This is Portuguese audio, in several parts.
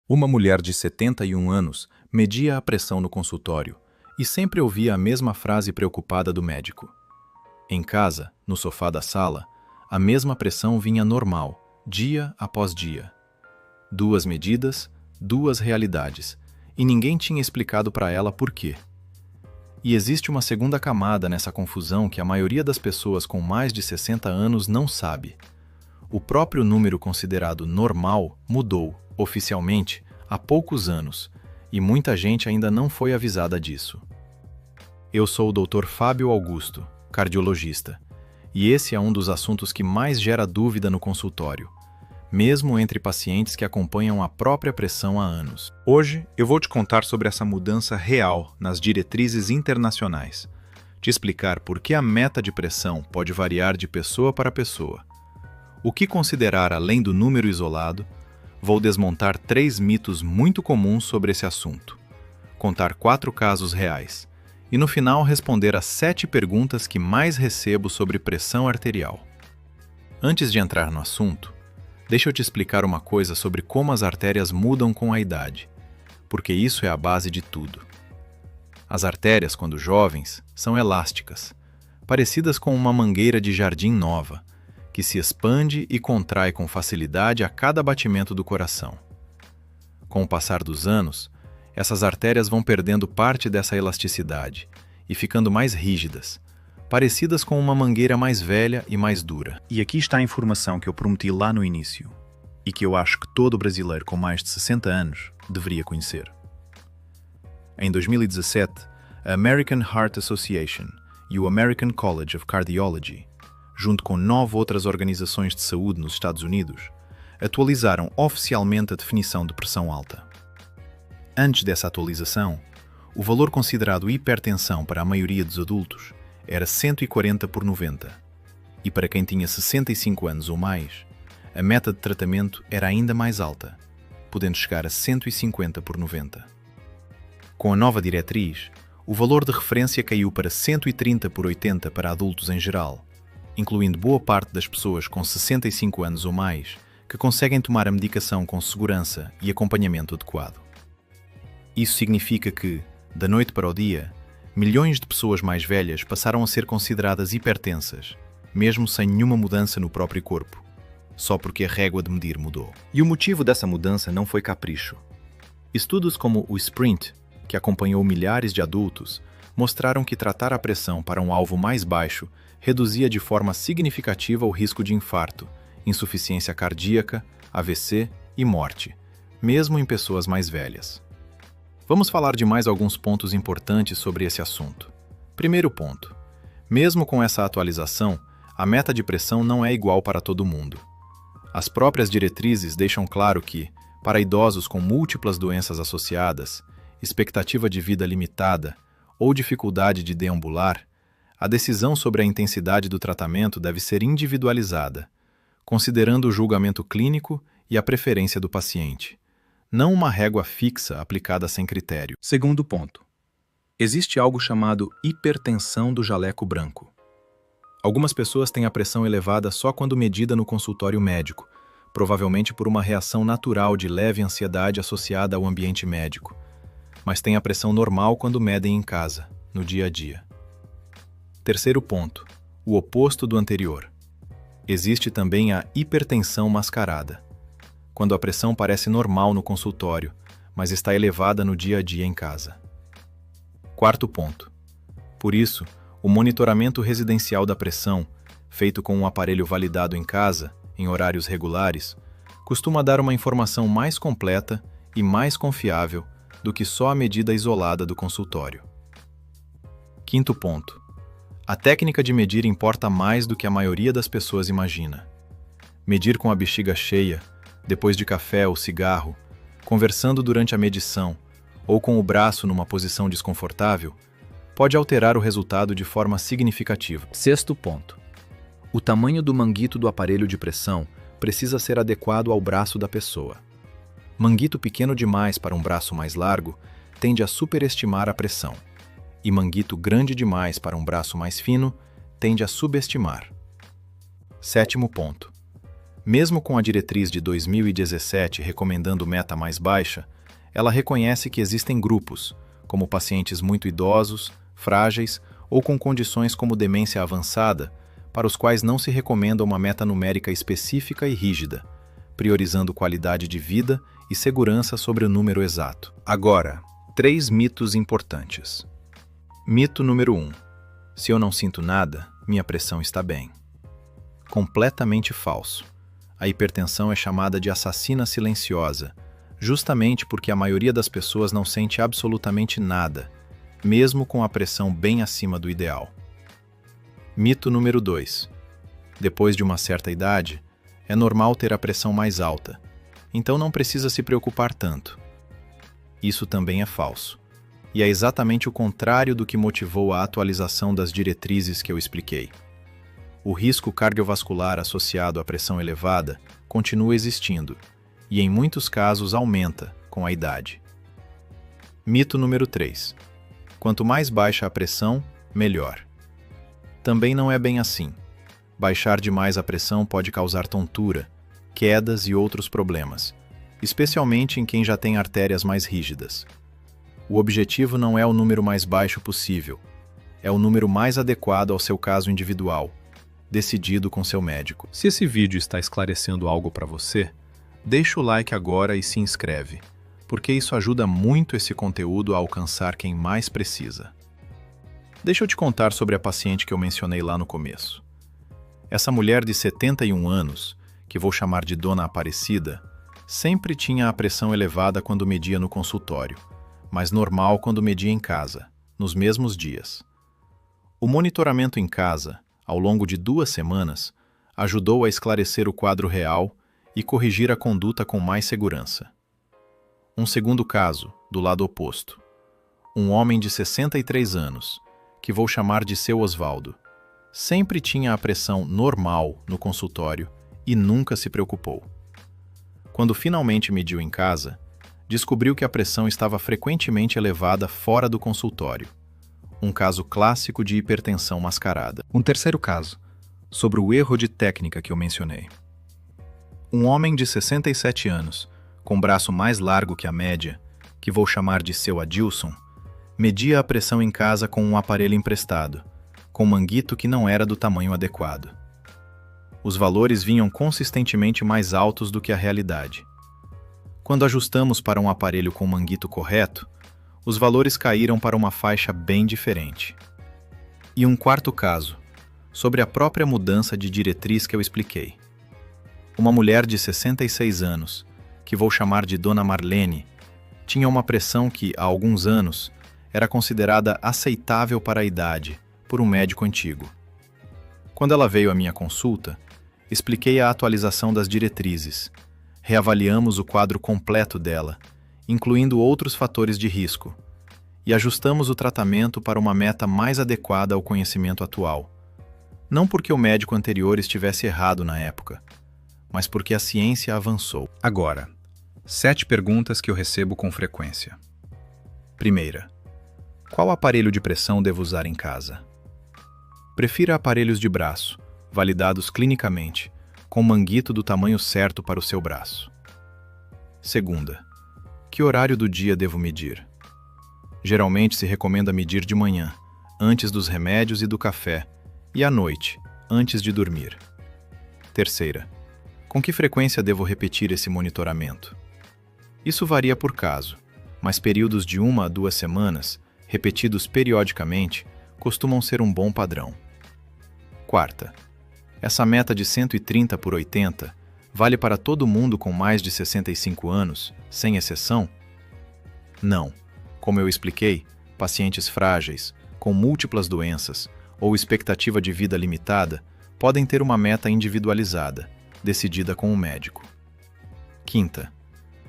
Uma mulher de 71 anos media a pressão no consultório e sempre ouvia a mesma frase preocupada do médico. Em casa, no sofá da sala, a mesma pressão vinha normal, dia após dia. Duas medidas, duas realidades, e ninguém tinha explicado para ela por quê. E existe uma segunda camada nessa confusão que a maioria das pessoas com mais de 60 anos não sabe. O próprio número considerado normal mudou, oficialmente, há poucos anos, e muita gente ainda não foi avisada disso. Eu sou o Dr. Fábio Augusto, cardiologista, e esse é um dos assuntos que mais gera dúvida no consultório, mesmo entre pacientes que acompanham a própria pressão há anos. Hoje eu vou te contar sobre essa mudança real nas diretrizes internacionais, te explicar por que a meta de pressão pode variar de pessoa para pessoa, o que considerar além do número isolado. Vou desmontar 3 mitos muito comuns sobre esse assunto, contar 4 casos reais e no final responder as 7 perguntas que mais recebo sobre pressão arterial. Antes de entrar no assunto, deixa eu te explicar uma coisa sobre como as artérias mudam com a idade, porque isso é a base de tudo. As artérias, quando jovens, são elásticas, parecidas com uma mangueira de jardim nova, que se expande e contrai com facilidade a cada batimento do coração. Com o passar dos anos, essas artérias vão perdendo parte dessa elasticidade e ficando mais rígidas, parecidas com uma mangueira mais velha e mais dura. E aqui está a informação que eu prometi lá no início, e que eu acho que todo brasileiro com mais de 60 anos deveria conhecer. Em 2017, a American Heart Association e o American College of Cardiology, junto com 9 outras organizações de saúde nos Estados Unidos, atualizaram oficialmente a definição de pressão alta. Antes dessa atualização, o valor considerado hipertensão para a maioria dos adultos era 140/90, e para quem tinha 65 anos ou mais, a meta de tratamento era ainda mais alta, podendo chegar a 150/90. Com a nova diretriz, o valor de referência caiu para 130/80 para adultos em geral, incluindo boa parte das pessoas com 65 anos ou mais, que conseguem tomar a medicação com segurança e acompanhamento adequado. Isso significa que, da noite para o dia, milhões de pessoas mais velhas passaram a ser consideradas hipertensas, mesmo sem nenhuma mudança no próprio corpo, só porque a régua de medir mudou. E o motivo dessa mudança não foi capricho. Estudos como o SPRINT, que acompanhou milhares de adultos, mostraram que tratar a pressão para um alvo mais baixo reduzia de forma significativa o risco de infarto, insuficiência cardíaca, AVC e morte, mesmo em pessoas mais velhas. Vamos falar de mais alguns pontos importantes sobre esse assunto. Primeiro ponto. Mesmo com essa atualização, a meta de pressão não é igual para todo mundo. As próprias diretrizes deixam claro que, para idosos com múltiplas doenças associadas, expectativa de vida limitada ou dificuldade de deambular, a decisão sobre a intensidade do tratamento deve ser individualizada, considerando o julgamento clínico e a preferência do paciente, não uma régua fixa aplicada sem critério. Segundo ponto. Existe algo chamado hipertensão do jaleco branco. Algumas pessoas têm a pressão elevada só quando medida no consultório médico, provavelmente por uma reação natural de leve ansiedade associada ao ambiente médico, mas têm a pressão normal quando medem em casa, no dia a dia. Terceiro ponto, o oposto do anterior. Existe também a hipertensão mascarada, quando a pressão parece normal no consultório, mas está elevada no dia a dia em casa. Quarto ponto. Por isso, o monitoramento residencial da pressão, feito com um aparelho validado em casa, em horários regulares, costuma dar uma informação mais completa e mais confiável do que só a medida isolada do consultório. Quinto ponto. A técnica de medir importa mais do que a maioria das pessoas imagina. Medir com a bexiga cheia, depois de café ou cigarro, conversando durante a medição, ou com o braço numa posição desconfortável, pode alterar o resultado de forma significativa. Sexto ponto. O tamanho do manguito do aparelho de pressão precisa ser adequado ao braço da pessoa. Manguito pequeno demais para um braço mais largo tende a superestimar a pressão, e manguito grande demais para um braço mais fino tende a subestimar. Sétimo ponto. Mesmo com a diretriz de 2017 recomendando meta mais baixa, ela reconhece que existem grupos, como pacientes muito idosos, frágeis ou com condições como demência avançada, para os quais não se recomenda uma meta numérica específica e rígida, priorizando qualidade de vida e segurança sobre o número exato. Agora, 3 mitos importantes. Mito número 1. Se eu não sinto nada, minha pressão está bem. Completamente falso. A hipertensão é chamada de assassina silenciosa, justamente porque a maioria das pessoas não sente absolutamente nada, mesmo com a pressão bem acima do ideal. Mito número 2. Depois de uma certa idade, é normal ter a pressão mais alta, então não precisa se preocupar tanto. Isso também é falso, e é exatamente o contrário do que motivou a atualização das diretrizes que eu expliquei. O risco cardiovascular associado à pressão elevada continua existindo, e em muitos casos aumenta com a idade. Mito número 3. Quanto mais baixa a pressão, melhor. Também não é bem assim. Baixar demais a pressão pode causar tontura, quedas e outros problemas, especialmente em quem já tem artérias mais rígidas. O objetivo não é o número mais baixo possível, é o número mais adequado ao seu caso individual, decidido com seu médico. Se esse vídeo está esclarecendo algo para você, deixa o like agora e se inscreve, porque isso ajuda muito esse conteúdo a alcançar quem mais precisa. Deixa eu te contar sobre a paciente que eu mencionei lá no começo. Essa mulher de 71 anos, que vou chamar de Dona Aparecida, sempre tinha a pressão elevada quando media no consultório, mas normal quando media em casa, nos mesmos dias. O monitoramento em casa, ao longo de 2 semanas, ajudou a esclarecer o quadro real e corrigir a conduta com mais segurança. Um segundo caso, do lado oposto. Um homem de 63 anos, que vou chamar de seu Osvaldo, sempre tinha a pressão normal no consultório e nunca se preocupou. Quando finalmente mediu em casa, descobriu que a pressão estava frequentemente elevada fora do consultório. Um caso clássico de hipertensão mascarada. Um terceiro caso, sobre o erro de técnica que eu mencionei. Um homem de 67 anos, com braço mais largo que a média, que vou chamar de seu Adilson, media a pressão em casa com um aparelho emprestado, com manguito que não era do tamanho adequado. Os valores vinham consistentemente mais altos do que a realidade. Quando ajustamos para um aparelho com manguito correto, os valores caíram para uma faixa bem diferente. E um quarto caso, sobre a própria mudança de diretriz que eu expliquei. Uma mulher de 66 anos, que vou chamar de Dona Marlene, tinha uma pressão que, há alguns anos, era considerada aceitável para a idade, por um médico antigo. Quando ela veio à minha consulta, expliquei a atualização das diretrizes, reavaliamos o quadro completo dela, incluindo outros fatores de risco, e ajustamos o tratamento para uma meta mais adequada ao conhecimento atual. Não porque o médico anterior estivesse errado na época, mas porque a ciência avançou. Agora, 7 perguntas que eu recebo com frequência. Primeira, qual aparelho de pressão devo usar em casa? Prefira aparelhos de braço, validados clinicamente, com manguito do tamanho certo para o seu braço. Segunda, que horário do dia devo medir? Geralmente se recomenda medir de manhã, antes dos remédios e do café, e à noite, antes de dormir. Terceira, com que frequência devo repetir esse monitoramento? Isso varia por caso, mas períodos de 1 a 2 semanas, repetidos periodicamente, costumam ser um bom padrão. Quarta, essa meta de 130 por 80 vale para todo mundo com mais de 65 anos, sem exceção? Não. Como eu expliquei, pacientes frágeis, com múltiplas doenças ou expectativa de vida limitada podem ter uma meta individualizada, decidida com o médico. Quinta,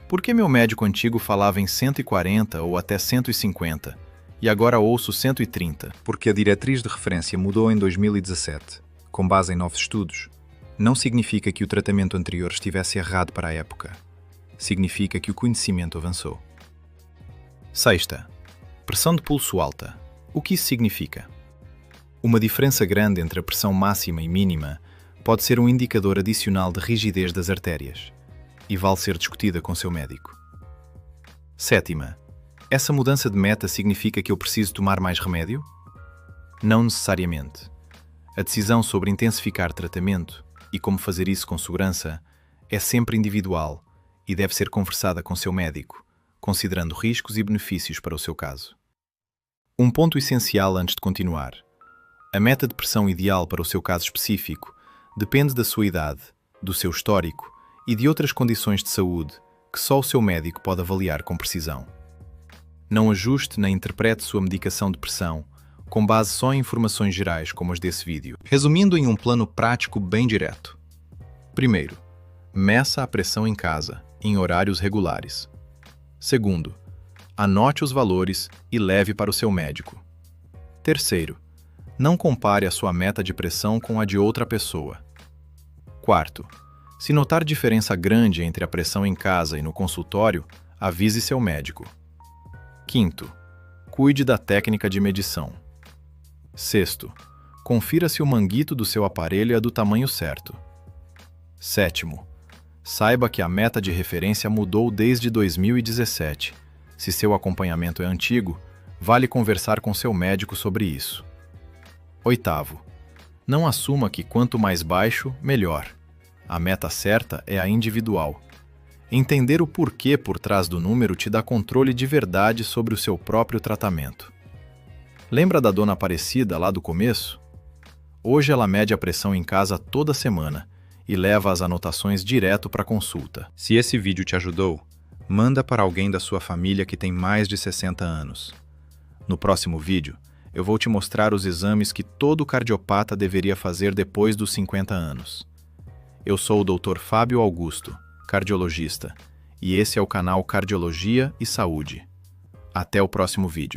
por que meu médico antigo falava em 140 ou até 150 e agora ouço 130? Porque a diretriz de referência mudou em 2017, com base em novos estudos. Não significa que o tratamento anterior estivesse errado para a época. Significa que o conhecimento avançou. Sexta, pressão de pulso alta. O que isso significa? Uma diferença grande entre a pressão máxima e mínima pode ser um indicador adicional de rigidez das artérias e vale ser discutida com seu médico. Sétima, essa mudança de meta significa que eu preciso tomar mais remédio? Não necessariamente. A decisão sobre intensificar tratamento e como fazer isso com segurança é sempre individual e deve ser conversada com seu médico, considerando riscos e benefícios para o seu caso. Um ponto essencial antes de continuar. A meta de pressão ideal para o seu caso específico depende da sua idade, do seu histórico e de outras condições de saúde que só o seu médico pode avaliar com precisão. Não ajuste nem interprete sua medicação de pressão com base só em informações gerais como as desse vídeo. Resumindo em um plano prático bem direto. Primeiro, meça a pressão em casa, em horários regulares. Segundo, anote os valores e leve para o seu médico. Terceiro, não compare a sua meta de pressão com a de outra pessoa. Quarto, se notar diferença grande entre a pressão em casa e no consultório, avise seu médico. Quinto, cuide da técnica de medição. Sexto, confira se o manguito do seu aparelho é do tamanho certo. Sétimo, saiba que a meta de referência mudou desde 2017. Se seu acompanhamento é antigo, vale conversar com seu médico sobre isso. Oitavo, não assuma que quanto mais baixo, melhor. A meta certa é a individual. Entender o porquê por trás do número te dá controle de verdade sobre o seu próprio tratamento. Lembra da dona Aparecida lá do começo? Hoje ela mede a pressão em casa toda semana e leva as anotações direto para a consulta. Se esse vídeo te ajudou, manda para alguém da sua família que tem mais de 60 anos. No próximo vídeo, eu vou te mostrar os exames que todo cardiopata deveria fazer depois dos 50 anos. Eu sou o Dr. Fábio Augusto, cardiologista, e esse é o canal Cardiologia e Saúde. Até o próximo vídeo.